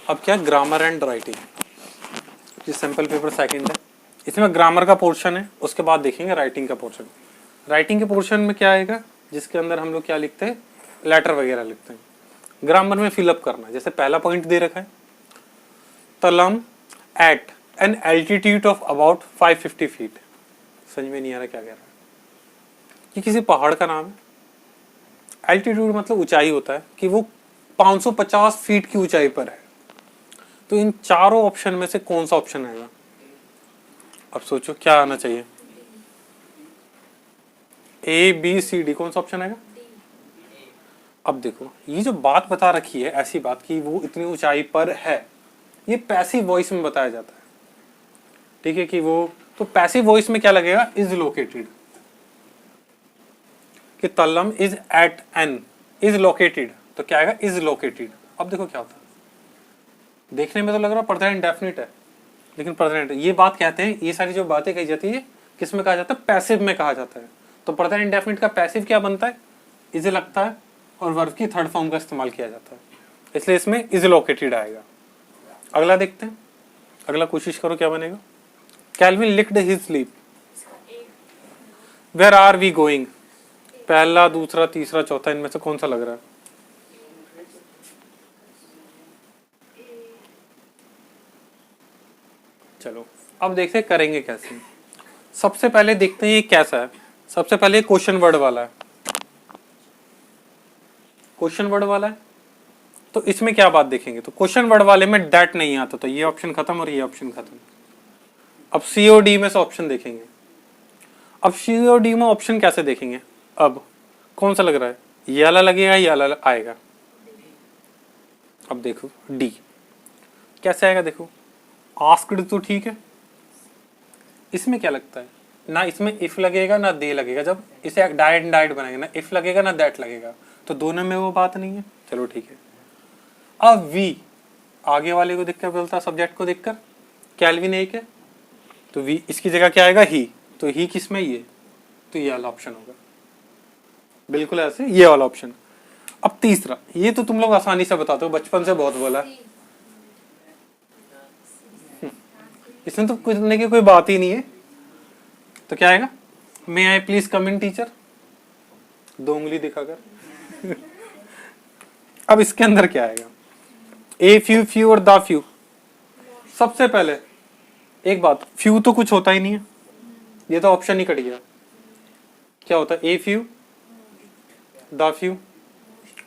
अब क्या, grammar and writing, ये सैम्पल पेपर सेकंड है। इसमें ग्रामर का पोर्शन है, उसके बाद देखेंगे राइटिंग का पोर्शन। राइटिंग के पोर्शन में क्या आएगा, जिसके अंदर हम लोग क्या लिखते हैं, लेटर वगैरह लिखते हैं। ग्रामर में फिलअप करना, जैसे पहला पॉइंट दे रखा है, तलम at an altitude of about 550 feet. समझ में नहीं आ रहा क्या कह रहा है, ये किसी पहाड़ का नाम है। एल्टीट्यूड मतलब ऊंचाई होता है, कि वो 550 फीट की ऊंचाई पर है। तो इन चारों ऑप्शन में से कौन सा ऑप्शन आएगा? अब सोचो क्या आना चाहिए, ए बी सी डी, कौन सा ऑप्शन आएगा? अब देखो, ये जो बात बता रखी है, ऐसी बात कि वो इतनी ऊंचाई पर है, ये पैसिव वॉइस में बताया जाता है। ठीक है, कि वो, तो पैसिव वॉइस में क्या लगेगा, इज लोकेटेड, कि तल्लम is at an, is located, तो क्या आएगा, इज लोकेटेड। अब देखो क्या होता है, देखने में तो लग रहा है प्रेजेंट इंडेफिनिट है, लेकिन प्रेजेंट, ये बात कहते हैं, ये सारी जो बातें कही जाती है किस में कहा जाता है, पैसिव में कहा जाता है। तो प्रेजेंट इंडेफिनिट का पैसिव क्या बनता है, इज लगता है, और वर्ब की थर्ड फॉर्म का इस्तेमाल किया जाता है, इसलिए इसमें इज लोकेटेड आएगा। अगला देखते हैं, अगला कोशिश करो क्या बनेगा। Calvin licked his sleep, where are we going, पहला, दूसरा, तीसरा, चौथा, इनमें से कौन सा लग रहा है? चलो अब देखते हैं करेंगे कैसे। सबसे पहले देखते हैं ये कैसा है। सबसे पहले क्वेश्चन वर्ड वाला है, क्वेश्चन वर्ड वाला है, तो इसमें क्या बात देखेंगे, तो क्वेश्चन वर्ड वाले में डैट नहीं आता, तो ये ऑप्शन खत्म और ये ऑप्शन खत्म। अब सीओडी में से ऑप्शन देखेंगे। अब सीओडी में ऑप्शन कैसे देखेंगे, अब कौन सा लग रहा है, ये वाला लगेगा, ये वाला आएगा। अब देखो डी कैसे आएगा, देखो आस्क्ड तो ठीक है, इसमें क्या लगता है, ना इसमें इफ लगेगा ना दे लगेगा, जब इसे डायरेक्ट डायरेक्ट बनाएंगे ना इफ लगेगा ना दैट लगेगा, तो दोनों में वो बात नहीं है। चलो ठीक है। अब वी आगे वाले को देखकर बोलता, सब्जेक्ट को देखकर, कैल्विन एक है, तो वी इसकी जगह क्या आएगा, ही, तो ही किस में, ये, तो ये वाला ऑप्शन होगा, बिल्कुल ऐसे ये वाला ऑप्शन। अब तीसरा, ये तो तुम लोग आसानी से बताते हो, बचपन से बहुत बोला है, इसमें तो करने की कोई बात ही नहीं है। तो क्या आएगा, मे आई प्लीज कम इन टीचर, दो उंगली दिखाकर। अब इसके अंदर क्या आएगा, ए फ्यू, फ्यू और द फ्यू। सबसे पहले एक बात, फ्यू तो कुछ होता ही नहीं है, ये तो ऑप्शन ही कट गया। क्या होता है, ए फ्यू, द फ्यू,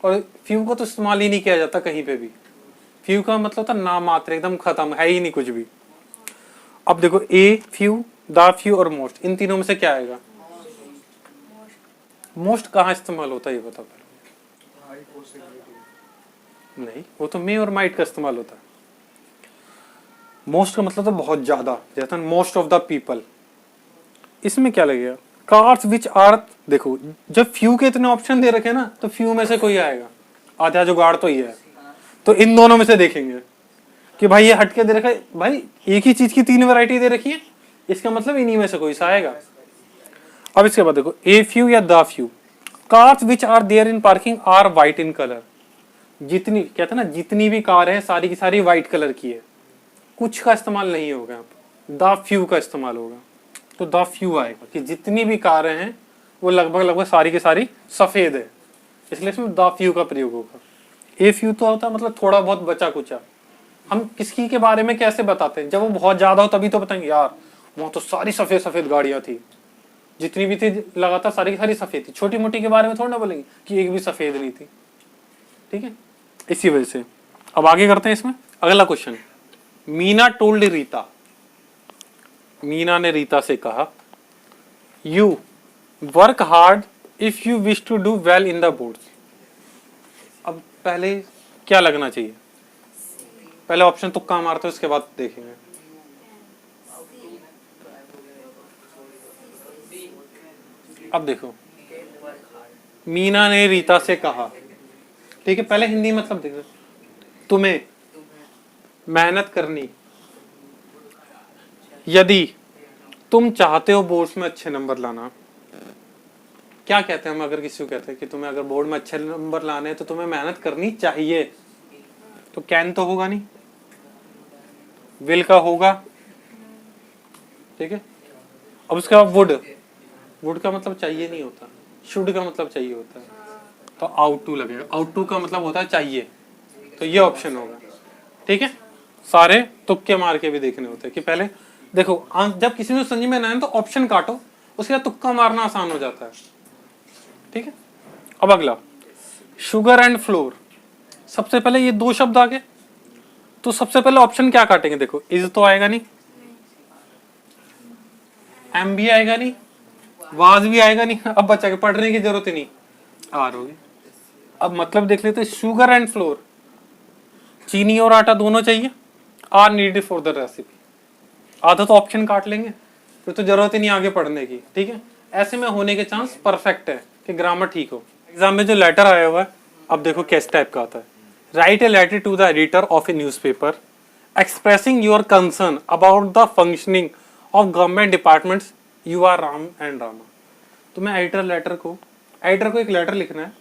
और फ्यू को तो इस्तेमाल ही नहीं किया जाता कहीं पे भी। फ्यू का मतलब था नाम मात्र, एकदम खत्म, है ही नहीं कुछ भी। अब देखो ए फ्यू, द फ्यू और मोस्ट, इन तीनों में से क्या आएगा, मोस्ट कहाँ इस्तेमाल होता है ये बता पहले। नहीं, वो तो मे और माइट का इस्तेमाल होता है। मोस्ट का मतलब तो बहुत ज्यादा, जैसे मोस्ट ऑफ द पीपल। इसमें क्या लगेगा, कार्स विच आर, देखो जब फ्यू के इतने ऑप्शन दे रखे ना, तो फ्यू में से कोई आएगा, आधा जुगाड़ तो ये है। तो इन दोनों में से देखेंगे कि भाई ये हटके दे रखा है, भाई एक ही चीज की तीन वैरायटी दे रखी है, इसका मतलब इन्हीं में से कोई सा आएगा। अब इसके बाद देखो ए फ्यू या the few, cars which are there in parking are white in colour. जितनी, कहते हैं ना, जितनी भी कार है सारी की सारी व्हाइट कलर की है, कुछ का इस्तेमाल नहीं होगा, द फ्यू का इस्तेमाल होगा। तो द फ्यू आएगा कि जितनी भी कारें हैं वो लगभग लगभग सारी की सारी सफेद है, इसलिए इसमें द फ्यू का प्रयोग होगा। ए फ्यू तो होता है मतलब थोड़ा बहुत बचा कुचा। हम किसकी के बारे में कैसे बताते हैं, जब वो बहुत ज्यादा हो तभी तो बताएंगे, यार वहां तो सारी सफेद सफेद गाड़ियां थी, जितनी भी थी लगातार सारी की सारी सफेद थी। छोटी मोटी के बारे में थोड़ा ना बोलेंगे कि एक भी सफेद नहीं थी। ठीक है, इसी वजह से। अब आगे करते हैं इसमें अगला क्वेश्चन। मीना टोल्ड रीता, मीना ने रीता से कहा, you work hard if you wish to do well in the boards. अब पहले क्या लगना चाहिए, पहले ऑप्शन तुक्का मारते हो, उसके बाद देखेंगे। अब देखो, मीना ने रीता से कहा, ठीक है, पहले हिंदी मतलब देखो, तुम्हें मेहनत करनी, यदि तुम चाहते हो बोर्ड्स में अच्छे नंबर लाना। क्या कहते हैं हम अगर किसी को कहते हैं कि तुम्हें अगर बोर्ड में अच्छे नंबर लाने हैं तो तुम्हें मेहनत करनी चाहिए, तो कैन तो होगा नहीं, विल का होगा, ठीक है। अब उसके बाद वुड, वुड का मतलब चाहिए नहीं होता, शुड का मतलब चाहिए होता है, तो आउट टू लगेगा। आउट टू का मतलब होता है चाहिए, तो ये ऑप्शन होगा, ठीक है। सारे तुक्के मार के भी देखने होते हैं कि पहले देखो जब किसी ने संजी में ना तो ऑप्शन काटो, उसके बाद तुक्का मारना आसान हो जाता है, ठीक है। अब अगला शुगर एंड फ्लोर, सबसे पहले ये दो शब्द आ गए, तो सबसे पहले ऑप्शन क्या काटेंगे, देखो इज तो आएगा नहीं, एम भी आएगा नहीं, वाज भी आएगा नहीं, अब बच्चा के पढ़ने की जरूरत ही नहीं, आर होगी। अब मतलब देख लेते शुगर एंड फ्लोर, चीनी और आटा दोनों चाहिए, are needed for the recipe, आधा तो ऑप्शन काट लेंगे, फिर तो जरूरत ही नहीं आगे पढ़ने की, ठीक है। ऐसे में होने के चांस परफेक्ट है कि ग्रामर ठीक हो। एग्जाम में जो लेटर आया हुआ है, अब देखो किस टाइप का आता है, write a letter to the editor of a newspaper expressing your concern about the functioning of government departments, you are Ram and Rama. तो मैं एडिटर को एक लेटर लिखना है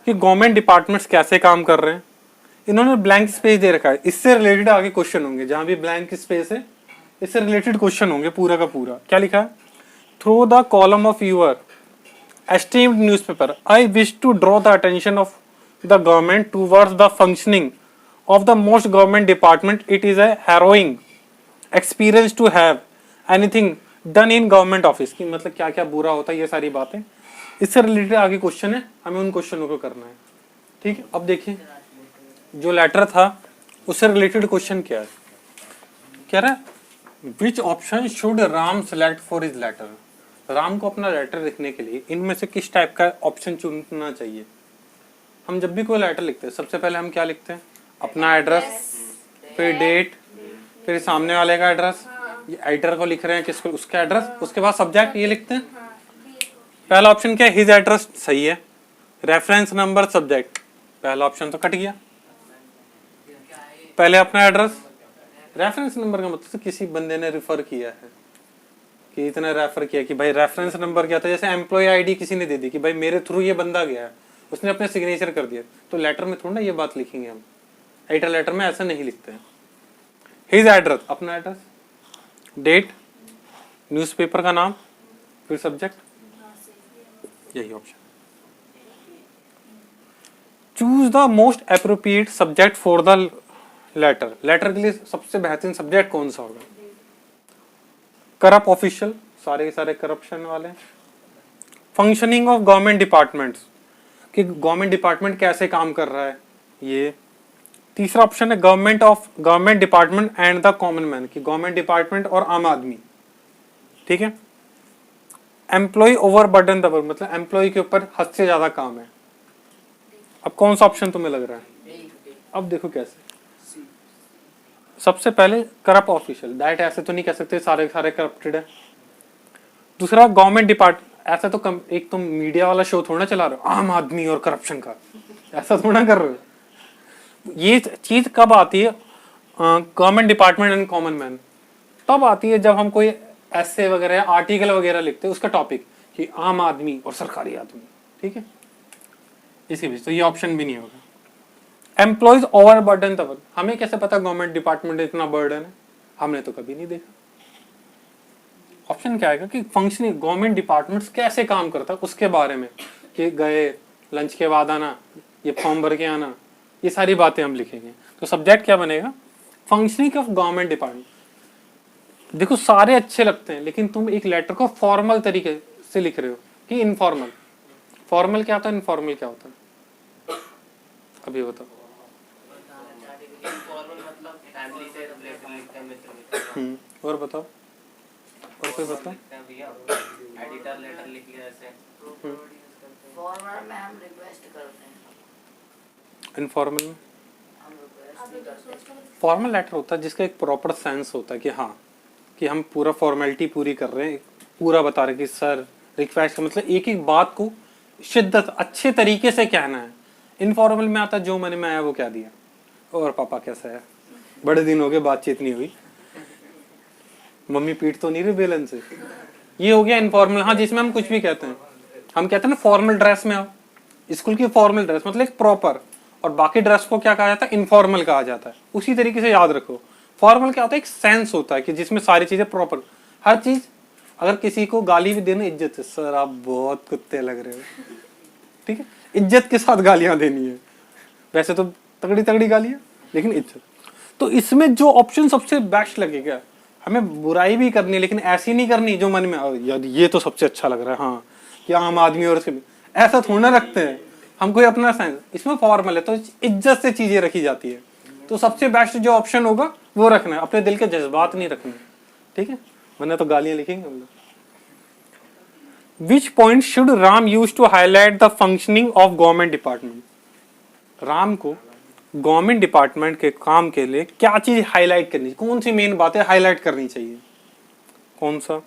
कि गवर्नमेंट डिपार्टमेंट्स कैसे काम कर रहे हैं। इन्होंने ब्लैंक स्पेस दे रखा है, इससे रिलेटेड आगे क्वेश्चन होंगे, जहां भी ब्लैंक स्पेस है इससे रिलेटेड क्वेश्चन होंगे पूरा का पूरा। क्या लिखा है, through the column of your esteemed newspaper I wish to draw the attention of the government towards the functioning of the most government department. It is a harrowing experience to have anything done in government office। की मतलब क्या क्या बुरा होता है, ये सारी बातें इससे रिलेटेड आगे क्वेश्चन है, हमें उन क्वेश्चनों को करना है, ठीक है। अब देखिए जो लेटर था उससे रिलेटेड क्वेश्चन क्या है, कह रहा है which option should Ram select for his letter, Ram को अपना लेटर लिखने के लिए इनमें से किस टाइप का ऑप्शन चुनना चाहिए। हम जब भी कोई लेटर लिखते हैं सबसे पहले हम क्या लिखते हैं, अपना एड्रेस, फिर डेट, फिर सामने वाले का एड्रेस, एडिटर को लिख रहे हैं किसको, उसका एड्रेस, उसके बाद सब्जेक्ट ये लिखते हैं। पहला ऑप्शन क्या है, हिज एड्रेस सही है, रेफरेंस नंबर सब्जेक्ट, पहला ऑप्शन तो कट गया। पहले अपना एड्रेस, रेफरेंस नंबर का मतलब किसी बंदे ने रिफर किया है कि इतना रेफर किया कि भाई रेफरेंस नंबर क्या था, जैसे एम्प्लॉय आईडी किसी ने दे दी कि भाई मेरे थ्रू ये बंदा गया है, उसने अपने सिग्नेचर कर दिया, तो लेटर में थोड़ा ना ये बात लिखेंगे हम, एडिटर लेटर में ऐसा नहीं लिखते हैं। हिज एड्रेस, अपना एड्रेस, डेट, न्यूज़पेपर का नाम, फिर सब्जेक्ट, यही option. Choose the most appropriate subject for the letter, letter के लिए सबसे बेहतरीन सब्जेक्ट कौन सा होगा। करप्ट ऑफिशियल, सारे के सारे करप्शन वाले। फंक्शनिंग ऑफ गवर्नमेंट डिपार्टमेंट्स, कि गवर्नमेंट डिपार्टमेंट कैसे काम कर रहा है ये। तीसरा ऑप्शन है government department and the common man, कि गवर्नमेंट डिपार्टमेंट और आम आदमी, ठीक है। Employ overburden the work, मतलब एम्प्लॉय के ऊपर हद से ज्यादा काम है। अब कौन सा ऑप्शन तुम्हें लग रहा है, अब देखो कैसे। सबसे पहले करप्ट ऑफिशियल, दैट ऐसे तो नहीं कह सकते सारे सारे करप्टेड है। दूसरा गवर्नमेंट डिपार्टमेंट, ऐसा तो एक तुम मीडिया वाला शो थोड़ा चला रहे हो आम आदमी और करप्शन का, ऐसा थोड़ा कर रहे हो। ये चीज कब आती है, government department and common man तब आती है जब हम कोई ऐसे वगैरह आर्टिकल वगैरह लिखते हैं, उसका टॉपिक कि आम आदमी और सरकारी आदमी, ठीक है, इसी बीच। तो ये ऑप्शन भी नहीं होगा। एम्प्लॉयज ओवर बर्डन तब, हमें कैसे पता गवर्नमेंट डिपार्टमेंट इतना बर्डन है, हमने तो कभी नहीं देखा। ऑप्शन क्या आएगा कि फंक्शनिंग गवर्नमेंट डिपार्टमेंट्स कैसे काम करता है उसके बारे में, कि गए लंच के बाद आना, ये फॉर्म भर के आना, ये सारी बातें हम लिखेंगे। तो सब्जेक्ट क्या बनेगा, फंक्शनिंग ऑफ गवर्नमेंट डिपार्टमेंट। देखो सारे अच्छे लगते हैं, लेकिन तुम एक लेटर को फॉर्मल तरीके से लिख रहे हो कि इनफॉर्मल। फॉर्मल क्या होता है, इनफॉर्मल क्या होता है, अभी बताओ। और बताओ, और कोई बताओ। एडिटर लेटर लिख लिया ऐसे। फॉर्मल में हम रिक्वेस्ट करते हैं, इनफॉर्मल में फॉर्मल लेटर होता है जिसका एक प्रॉपर सेंस होता है कि हाँ, कि हम पूरा फॉर्मेलिटी पूरी कर रहे हैं, पूरा बता रहे कि सर रिक्वेस्ट, मतलब एक एक बात को शिद्दत अच्छे तरीके से कहना है। इनफॉर्मल में आता जो मन में आया वो कह दिया, और पापा कैसा है, बड़े दिन हो गए बातचीत नहीं हुई, मम्मी पीट तो नहीं रही बेलन से, ये हो गया इनफॉर्मल। हाँ, जिसमें हम कुछ भी कहते हैं, हम कहते हैं ना फॉर्मल ड्रेस में आओ, स्कूल की फॉर्मल ड्रेस मतलब एक प्रॉपर, और बाकी ड्रेस को क्या कहा जाता है, इनफॉर्मल कहा जाता है। उसी तरीके से याद रखो, फॉर्मल क्या होता है, एक सेंस होता है कि जिसमें सारी चीजें प्रॉपर, हर चीज, अगर किसी को गाली भी देना इज्जत है, सर आप बहुत कुत्ते लग रहे हो, ठीक है, इज्जत के साथ गालियां देनी है, वैसे तो तगड़ी तगड़ी गालियां, लेकिन इज्जत। तो इसमें जो ऑप्शन सबसे बेस्ट लगेगा, हमें बुराई भी करनी है लेकिन ऐसी नहीं करनी जो मन में यार ये तो सबसे अच्छा लग रहा है, हाँ कि आम आदमी और उसके ऐसा थोड़ा ना रखते हैं हम, कोई अपना साइंस, इसमें फॉर्मल है तो इज्जत से चीजें रखी जाती है। तो सबसे बेस्ट जो ऑप्शन होगा वो रखना है, अपने दिल के जज्बात नहीं रखने, ठीक है, वरना तो गालियां लिखेंगे हम लोग। Which point should Ram use to highlight the functioning of government department? Ram को गवर्नमेंट डिपार्टमेंट के काम के लिए क्या चीज हाईलाइट करनी, कौन सी मेन बातें हाईलाइट करनी चाहिए? कौन सा?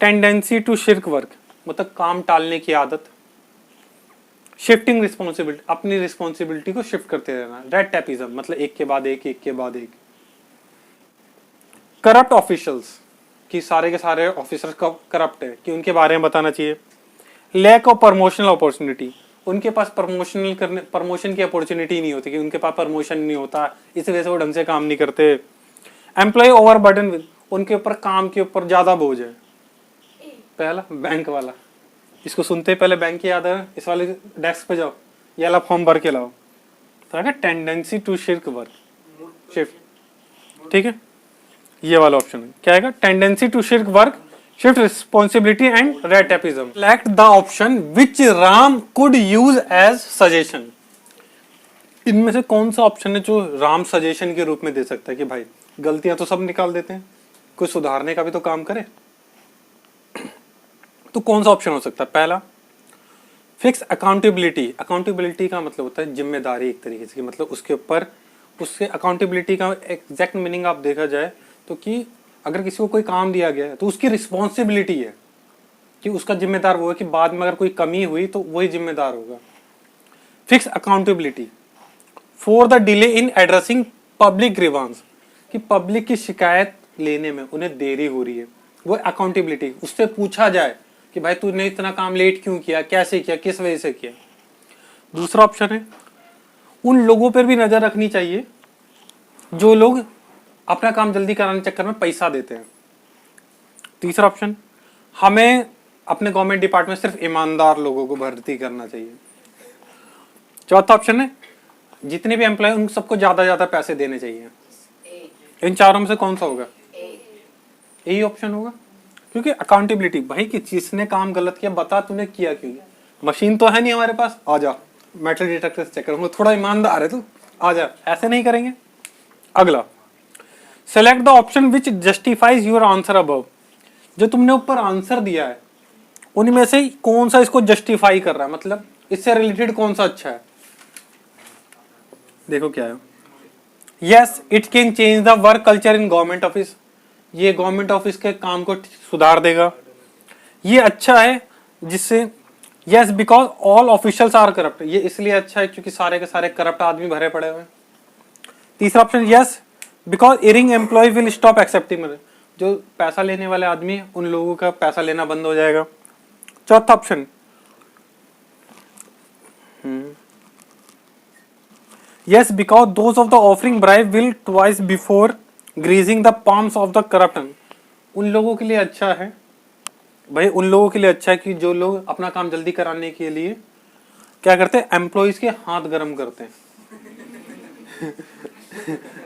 टेंडेंसी टू शिर्क वर्क, मतलब काम टालने की आदत। शिफ्टिंग रिस्पॉन्सिबिलिटी, अपनी रिस्पॉन्सिबिलिटी को शिफ्ट करते रहना। रेड टैपिज्म, मतलब एक के बाद एक के बाद एक। करप्ट ऑफिशियल्स, कि सारे के सारे ऑफिसर्स करप्ट है, कि उनके बारे में बताना चाहिए। लैक ऑफ प्रमोशनल अपॉर्चुनिटी, उनके पास प्रमोशन की अपॉर्चुनिटी नहीं होती, कि उनके पास प्रमोशन नहीं होता, इस वजह से वो ढंग से काम नहीं करते। एम्प्लॉय ओवरबर्डन, उनके ऊपर काम के ऊपर ज्यादा बोझ है। पहला बैंक वाला, इसको सुनते पहले बैंक की याद है, इस वाले डेस्क पे जाओ, ये वाला फॉर्म भर के लाओ। तो tendency to shirk work, shift, ठीक है, ये वाला ऑप्शन है। क्या आएगा? Tendency to shirk work, shift responsibility and red tapism. Select the option which Ram could use as suggestion. इनमें से कौन सा ऑप्शन है जो राम सजेशन के रूप में दे सकता है कि भाई गलतियां तो सब निकाल देते हैं, कुछ सुधारने का भी तो काम करे। तो कौन सा ऑप्शन हो सकता है? पहला, फिक्स अकाउंटेबिलिटी। अकाउंटेबिलिटी का मतलब होता है जिम्मेदारी, एक तरीके से, मतलब उसके ऊपर, उसके अकाउंटेबिलिटी का एग्जैक्ट मीनिंग आप देखा जाए तो कि अगर किसी को कोई काम दिया गया है तो उसकी रिस्पॉन्सिबिलिटी है कि उसका जिम्मेदार वो है, कि बाद में अगर कोई कमी हुई तो वही जिम्मेदार होगा। Fix accountability for the delay in addressing public grievance, कि पब्लिक की शिकायत लेने में उन्हें देरी हो रही है, वो अकाउंटेबिलिटी, उससे पूछा जाए कि भाई तूने इतना काम लेट क्यों किया, कैसे किया, किस वजह से किया। दूसरा ऑप्शन है, उन लोगों पर भी नजर रखनी चाहिए जो लोग अपना काम जल्दी कराने के चक्कर में पैसा देते हैं। तीसरा ऑप्शन, हमें अपने गवर्नमेंट डिपार्टमेंट सिर्फ ईमानदार लोगों को भर्ती करना चाहिए। चौथा ऑप्शन है, जितने भी एम्प्लॉय उन सबको ज्यादा पैसे देने चाहिए। इन चारों में से कौन सा होगा? यही ऑप्शन होगा, क्योंकि अकाउंटेबिलिटी, भाई कि जिसने काम गलत किया बता तूने किया क्यों। मशीन तो है नहीं हमारे पास, आ जा मेटल डिटेक्टर से चेक करूंगा, थोड़ा ईमानदार है तू, आ जा, ऐसे नहीं करेंगे। अगला, select the option which justifies your answer above. जो तुमने ऊपर आंसर दिया है उनमें से कौन सा इसको जस्टिफाई कर रहा है, मतलब इससे रिलेटेड कौन सा अच्छा है। देखो क्या है, yes it can change the work culture in government office, ये गवर्नमेंट ऑफिस के काम को सुधार देगा। ये अच्छा है जिससे, yes because all officials are corrupt, ये इसलिए अच्छा है क्योंकि सारे के सारे करप्ट आदमी भरे पड़े हुए हैं। तीसरा option, yes because erring employ will stop accepting, जो पैसा लेने वाले आदमी उन लोगों का पैसा लेना बंद हो जाएगा। चौथा option, yes because those of the offering bribe will twice before greasing the palms of the corrupt, उन लोगों के लिए अच्छा है भाई, उन लोगों के लिए अच्छा है कि जो लोग अपना काम जल्दी कराने के लिए क्या करते हैं, एम्प्लॉयज के हाथ गर्म करते हैं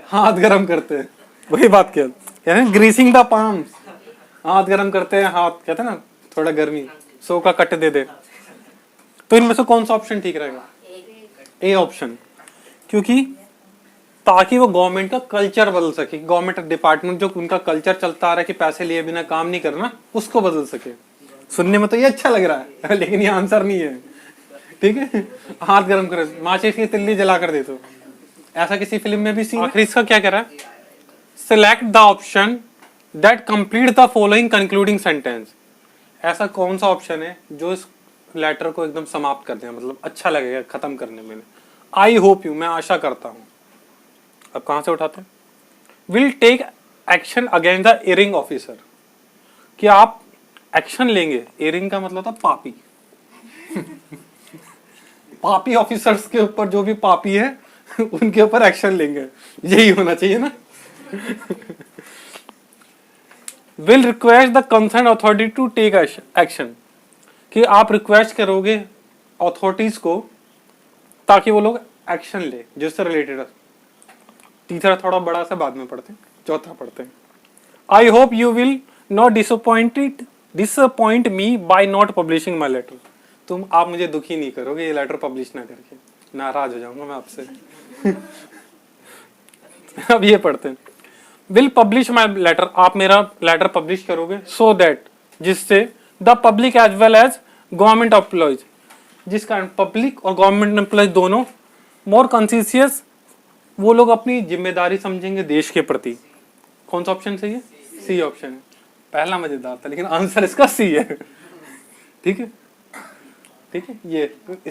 हाथ गर्म करते हैं, वही बात क्या है, ग्रीसिंग द पाम्स, हाथ गर्म करते हैं, हाथ कहते हैं ना थोड़ा गर्मी, सो का कट दे दे। तो इनमें से कौन सा ऑप्शन ठीक रहेगा? ए ऑप्शन, क्योंकि ताकि वो गवर्नमेंट का कल्चर बदल सके, गवर्नमेंट डिपार्टमेंट जो उनका कल्चर चलता आ रहा है कि पैसे लिए बिना काम नहीं करना, उसको बदल सके। सुनने में तो ये अच्छा लग रहा है लेकिन ये आंसर नहीं है, ठीक है। हाथ गर्म करे, माचिस की तिल्ली जला कर दे, तो ऐसा किसी फिल्म में भी सीन। आखिर इसका क्या कह रहा है, select the option that complete the following concluding sentence. ऐसा कौन सा ऑप्शन है जो इस लेटर को एकदम समाप्त कर दे, मतलब अच्छा लगेगा खत्म करने में। आई होप यू, मैं आशा करता हूं। अब कहां से उठाते हैं, will take action against the erring officer, कि आप एक्शन लेंगे। एरिंग का मतलब था पापी पापी ऑफिसर्स के ऊपर, जो भी पापी है उनके ऊपर एक्शन लेंगे, यही होना चाहिए ना। Will request the concern authority to take action, कि आप रिक्वेस्ट करोगे अथॉरिटीज को ताकि वो लोग एक्शन ले जिससे रिलेटेड है। तीसरा थोड़ा बड़ा सा बाद में पढ़ते हैं, चौथा पढ़ते हैं। I hope you will not disappoint me by not publishing my letter. आप मुझे दुखी नहीं करोगे ये लेटर पब्लिश ना करके, नाराज हो जाऊंगा मैं आपसे। अब ये पढ़ते हैं, विल पब्लिश माई लेटर, आप मेरा लेटर पब्लिश करोगे, सो दैट, जिससे the public as well as government employees, जिस कारण पब्लिक और गवर्नमेंट एम्प्लॉयज दोनों मोर कॉन्शियस, वो लोग अपनी जिम्मेदारी समझेंगे देश के प्रति। कौन सा ऑप्शन सही है? सी ऑप्शन है। पहला मजेदार था लेकिन आंसर इसका सी है। ठीक है, ठीक है, ये